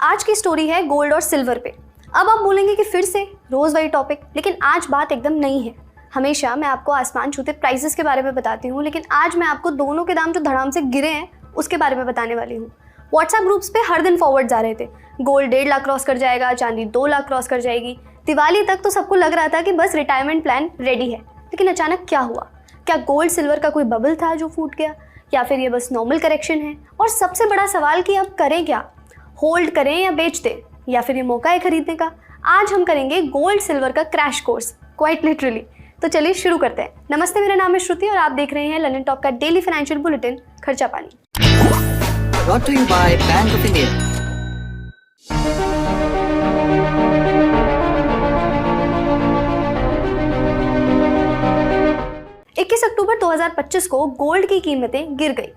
आज की स्टोरी है गोल्ड और सिल्वर पे। अब आप बोलेंगे कि फिर से रोज वही टॉपिक, लेकिन आज बात एकदम नई है। हमेशा मैं आपको आसमान छूते प्राइसेस के बारे में बताती हूँ, लेकिन आज मैं आपको दोनों के दाम जो धड़ाम से गिरे हैं उसके बारे में बताने वाली हूँ। व्हाट्सएप ग्रुप्स पे हर दिन फॉरवर्ड जा रहे थे, गोल्ड 1.5 लाख क्रॉस कर जाएगा, चांदी 2 लाख क्रॉस कर जाएगी। दिवाली तक तो सबको लग रहा था कि बस रिटायरमेंट प्लान रेडी है, लेकिन अचानक क्या हुआ? क्या गोल्ड सिल्वर का कोई बबल था जो फूट गया, या फिर ये बस नॉर्मल करेक्शन है? और सबसे बड़ा सवाल कि अब करें क्या? होल्ड करें या बेच दें, या फिर ये मौका है खरीदने का? आज हम करेंगे गोल्ड सिल्वर का क्रैश कोर्स, क्वाइट लिटरली। तो चलिए शुरू करते हैं। नमस्ते, मेरा नाम है श्रुति और आप देख रहे हैं लंदन टॉक का डेली फाइनेंशियल बुलेटिन खर्चा पानी। Brought to you by Bank of India. अक्टूबर 2025 को गोल्ड की कीमतें गिर गई।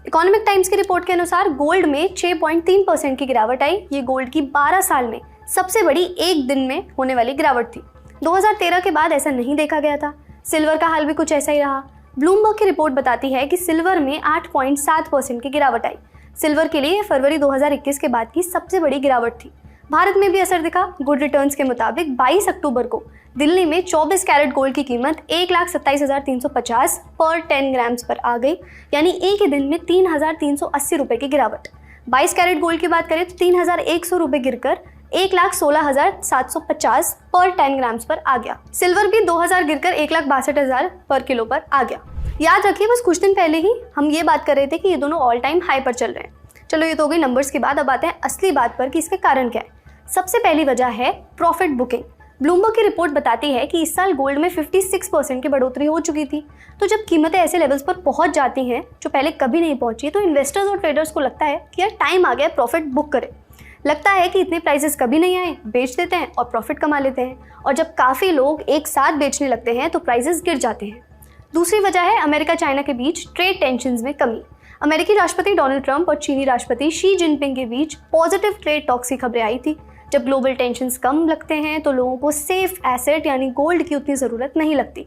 इकोनॉमिक टाइम्स की रिपोर्ट के अनुसार गोल्ड में 6.3% की गिरावट आई। ये गोल्ड की 12 साल में सबसे बड़ी एक दिन में होने वाली गिरावट थी। 2013 के बाद ऐसा नहीं देखा गया था। सिल्वर का हाल भी कुछ ऐसा ही रहा। ब्लूमबर्ग की रिपोर्ट बताती है कि सिल्वर में 8.7% की गिरावट आई। सिल्वर के लिए फरवरी 2021 के बाद की सबसे बड़ी गिरावट थी। भारत में भी असर दिखा। गुड रिटर्न्स के मुताबिक 22 अक्टूबर को दिल्ली में 24 कैरेट गोल्ड की कीमत 1,27,350 पर 10 ग्राम्स पर आ गई, यानी एक ही दिन में 3,380 रुपये की गिरावट। 22 कैरेट गोल्ड की बात करें तो 3,100 रुपये गिरकर 1,16,750 पर 10 ग्राम्स पर आ गया। सिल्वर भी 2,000 गिरकर 1,62,000 पर किलो पर आ गया। याद रखिए, बस कुछ दिन पहले ही हम ये बात कर रहे थे कि ये दोनों ऑल टाइम हाई पर चल रहे हैं। चलो, ये तो हो गई नंबर्स की बात। अब आते हैं असली बात पर कि इसके कारण क्या है। सबसे पहली वजह है प्रॉफिट बुकिंग। ब्लूमबर्ग की रिपोर्ट बताती है कि इस साल गोल्ड में 56% की बढ़ोतरी हो चुकी थी। तो जब कीमतें ऐसे लेवल्स पर पहुंच जाती हैं जो पहले कभी नहीं पहुंची, तो इन्वेस्टर्स और ट्रेडर्स को लगता है कि यार टाइम आ गया प्रॉफिट बुक करें। लगता है कि इतने प्राइसेस कभी नहीं आए, बेच देते हैं और प्रॉफिट कमा लेते हैं। और जब काफ़ी लोग एक साथ बेचने लगते हैं तो प्राइसेस गिर जाते हैं। दूसरी वजह है अमेरिका चाइना के बीच ट्रेड टेंशंस में कमी। अमेरिकी राष्ट्रपति डोनाल्ड ट्रंप और चीनी राष्ट्रपति शी जिनपिंग के बीच पॉजिटिव ट्रेड टॉक्स की खबरें आई थी। जब ग्लोबल टेंशंस कम लगते हैं तो लोगों को सेफ एसेट यानी गोल्ड की उतनी ज़रूरत नहीं लगती।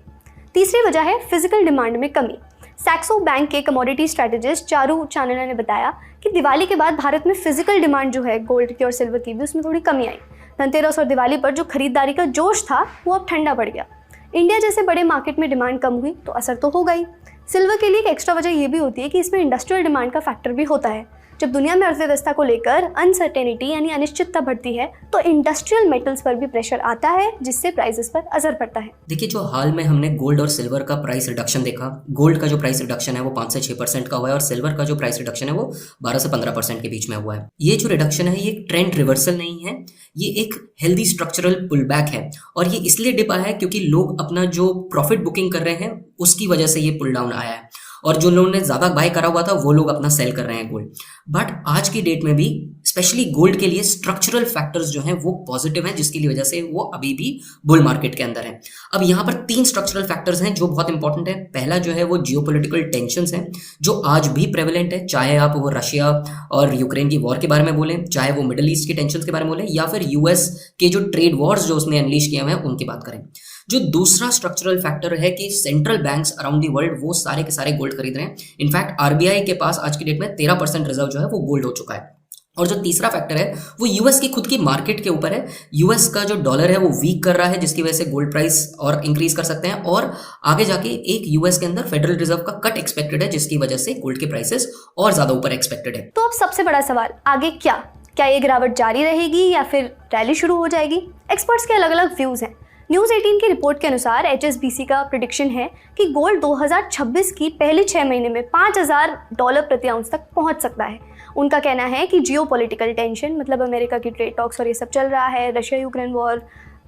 तीसरी वजह है फिजिकल डिमांड में कमी। सैक्सो बैंक के कमोडिटी स्ट्रेटेजिस्ट चारू चानना ने बताया कि दिवाली के बाद भारत में फिजिकल डिमांड जो है गोल्ड की और सिल्वर की भी, उसमें थोड़ी कमी आई। धनतेरस और दिवाली पर जो खरीदारी का जोश था वो अब ठंडा पड़ गया। इंडिया जैसे बड़े मार्केट में डिमांड कम हुई तो असर तो होगा ही। सिल्वर के लिए एक एक्स्ट्रा वजह ये भी होती है कि इसमें इंडस्ट्रियल डिमांड का फैक्टर भी होता है। जब दुनिया में अर्थव्यवस्था को लेकर अनसर्टेनिटी यानी अनिश्चितता बढ़ती है तो इंडस्ट्रियल मेटल्स पर भी प्रेशर आता है, जिससे प्राइसेस पर असर पड़ता है। देखिए, जो हाल में हमने गोल्ड और सिल्वर का प्राइस रिडक्शन देखा, गोल्ड का जो प्राइस रिडक्शन है वो 5 से 6% का हुआ है और सिल्वर का जो प्राइस रिडक्शन है वो 12 से 15% के बीच में हुआ है। ये जो रिडक्शन है ये एक ट्रेंड रिवर्सल नहीं है, ये एक हेल्दी स्ट्रक्चरल पुल बैक है। और ये इसलिए डिप आया है क्योंकि लोग अपना जो प्रॉफिट बुकिंग कर रहे हैं उसकी वजह से ये पुल डाउन आया है, और जो लोगों ने ज्यादा बाय करा हुआ था वो लोग अपना सेल कर रहे हैं गोल्ड। बट आज की डेट में भी स्पेशली गोल्ड के लिए स्ट्रक्चरल फैक्टर्स जो हैं वो पॉजिटिव हैं, जिसकी वजह से वो अभी भी बुल मार्केट के अंदर है। अब यहाँ पर 3 स्ट्रक्चरल फैक्टर्स हैं जो बहुत इंपॉर्टेंट है। पहला जो है वो जियोपॉलिटिकल टेंशंस हैं जो आज भी प्रेवलेंट है, चाहे आप वो रशिया और यूक्रेन की वॉर के बारे में बोलें, चाहे वो मिडिल ईस्ट के टेंशंस के बारे में बोलें, या फिर यूएस के जो ट्रेड वॉर्स जो उसने अनलीश किए हुए हैं उनकी बात करें। जो दूसरा स्ट्रक्चरल फैक्टर है कि central banks around the world वो सारे के सारे गोल्ड खरीद रहे हैं। इनफैक्ट आरबीआई के पास आज की डेट में 13% रिजर्व जो है वो गोल्ड हो चुका है। और जो तीसरा फैक्टर है वो यूएस की खुद की मार्केट के ऊपर है। यूएस का जो डॉलर है वो वीक कर रहा है, जिसकी वजह से गोल्ड प्राइस और इंक्रीज कर सकते हैं, और आगे जाके एक यूएस के अंदर फेडरल रिजर्व का कट एक्सपेक्टेड है, जिसकी वजह से गोल्ड के प्राइसेस और ज्यादा ऊपर एक्सपेक्टेड है। तो अब सबसे बड़ा सवाल, आगे क्या ये गिरावट जारी रहेगी या फिर रैली शुरू हो जाएगी? एक्सपर्ट्स के अलग अलग व्यूज हैं। न्यूज़ 18 की रिपोर्ट के अनुसार HSBC का प्रेडिक्शन है कि गोल्ड 2026 की पहले 6 महीने में $5,000 प्रति आउंस तक पहुंच सकता है। उनका कहना है कि जियोपॉलिटिकल टेंशन, मतलब अमेरिका की ट्रेड टॉक्स और ये सब चल रहा है, Russia Ukraine war,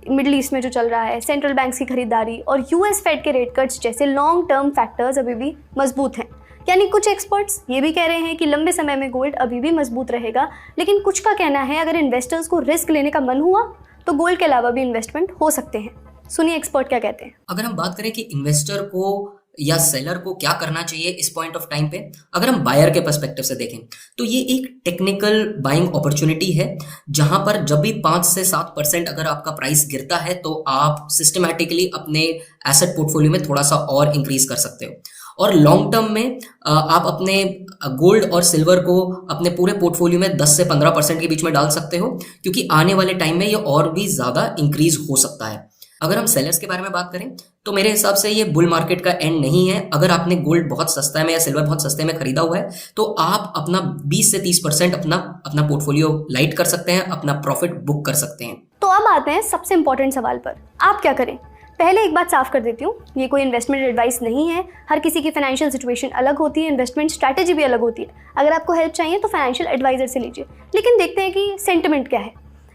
middle east में जो चल रहा है, सेंट्रल बैंक्स की खरीदारी और यूएस फेड के रेट कट्स जैसे लॉन्ग टर्म फैक्टर्स अभी भी मजबूत हैं। यानी कुछ एक्सपर्ट्स ये भी कह रहे हैं कि लंबे समय में गोल्ड अभी भी मजबूत रहेगा, लेकिन कुछ का कहना है अगर इन्वेस्टर्स को रिस्क लेने का मन हुआ तो गोल्ड के अलावा भी इन्वेस्टमेंट हो सकते हैं। सुनिए एक्सपर्ट क्या कहते हैं। अगर हम बात करें कि इन्वेस्टर को या सेलर को क्या करना चाहिए इस पॉइंट ऑफ टाइम पे, अगर हम बायर के पर्सपेक्टिव से देखें तो ये एक टेक्निकल बाइंग अपॉर्चुनिटी है, जहां पर जब भी 5 से 7% अगर आपका प्राइस गिरता है तो आप सिस्टमैटिकली अपने एसेट पोर्टफोलियो में थोड़ा सा और इंक्रीज कर सकते हो। और लॉन्ग टर्म में आप अपने गोल्ड और सिल्वर को अपने पूरे पोर्टफोलियो में 10 से 15% के बीच में डाल सकते हो, क्योंकि आने वाले टाइम में ये और भी ज़्यादा इंक्रीज हो सकता है। अगर हम सेलर्स के बारे में बात करें तो मेरे हिसाब से ये बुल मार्केट का एंड नहीं है। अगर आपने गोल्ड बहुत सस्ता में या सिल्वर बहुत सस्ते में खरीदा हुआ है तो आप अपना 20 से 30% अपना पोर्टफोलियो लाइट कर सकते हैं, अपना प्रॉफिट बुक कर सकते हैं। तो अब आते हैं सबसे इंपॉर्टेंट सवाल पर, आप क्या करें। पहले एक बात साफ कर देती हूँ, ये कोई इन्वेस्टमेंट एडवाइस नहीं है। हर किसी की फाइनेंशियल सिचुएशन अलग होती है, इन्वेस्टमेंट स्ट्रैटेजी भी अलग होती है। अगर आपको हेल्प चाहिए तो फाइनेंशियल एडवाइजर से लीजिए। लेकिन देखते हैं कि सेंटिमेंट क्या है।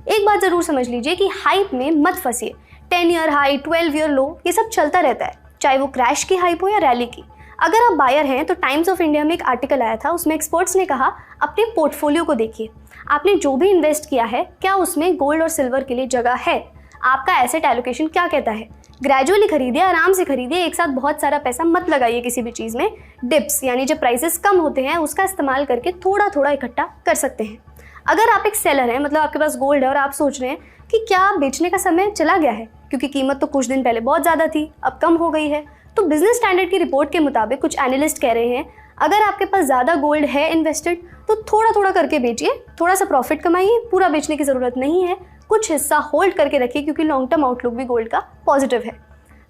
एक बात ज़रूर समझ लीजिए कि हाइप में मत फंसिए। 10 ईयर हाई, 12 ईयर लो, ये सब चलता रहता है, चाहे वो क्रैश की हाइप हो या रैली की। अगर आप बायर हैं तो टाइम्स ऑफ इंडिया में एक आर्टिकल आया था, उसमें एक्सपर्ट्स ने कहा अपने पोर्टफोलियो को देखिए, आपने जो भी इन्वेस्ट किया है क्या उसमें गोल्ड और सिल्वर के लिए जगह है, आपका एसेट एलोकेशन क्या कहता है। ग्रेजुअली खरीदिए, आराम से खरीदिए, एक साथ बहुत सारा पैसा मत लगाइए किसी भी चीज़ में। डिप्स यानी जब प्राइसेस कम होते हैं उसका इस्तेमाल करके थोड़ा थोड़ा इकट्ठा कर सकते हैं। अगर आप एक सेलर हैं, मतलब आपके पास गोल्ड है और आप सोच रहे हैं कि क्या बेचने का समय चला गया है, क्योंकि कीमत तो कुछ दिन पहले बहुत ज़्यादा थी, अब कम हो गई है, तो बिजनेस स्टैंडर्ड की रिपोर्ट के मुताबिक कुछ एनालिस्ट कह रहे हैं अगर आपके पास ज़्यादा गोल्ड है इन्वेस्टेड तो थोड़ा थोड़ा करके बेचिए, थोड़ा सा प्रॉफिट कमाइए, पूरा बेचने की ज़रूरत नहीं है, कुछ हिस्सा होल्ड करके रखिए, क्योंकि लॉन्ग टर्म आउटलुक भी गोल्ड का पॉजिटिव है।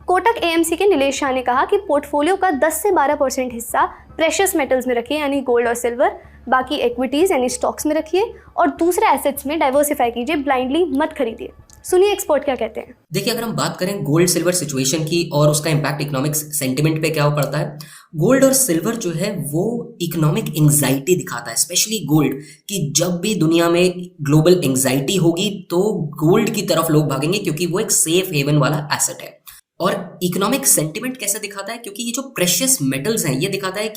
कोटक एएमसी के नीलेश शाह ने कहा कि पोर्टफोलियो का 10 से 12% हिस्सा प्रेशियस मेटल्स में रखिए, यानी गोल्ड और सिल्वर, बाकी इक्विटीज़ यानी स्टॉक्स में रखिए और दूसरे एसेट्स में डाइवर्सिफाई कीजिए, ब्लाइंडली मत खरीदिए। सुनिए एक्सपर्ट क्या कहते हैं। देखिए, अगर हम बात करें गोल्ड सिल्वर सिचुएशन की और उसका इम्पैक्ट इकोनॉमिक सेंटिमेंट पे क्या पड़ता है, गोल्ड और सिल्वर जो है वो इकोनॉमिक एंग्जाइटी दिखाता है, स्पेशली गोल्ड, कि जब भी दुनिया में ग्लोबल एंग्जाइटी होगी तो गोल्ड की तरफ लोग भागेंगे, क्योंकि वो एक सेफ हेवन वाला एसेट है। और इकोनॉमिक सेंटिमेंट कैसे दिखाता है, क्योंकि ये जो प्रेशियस मेटल्स हैं ये दिखाता है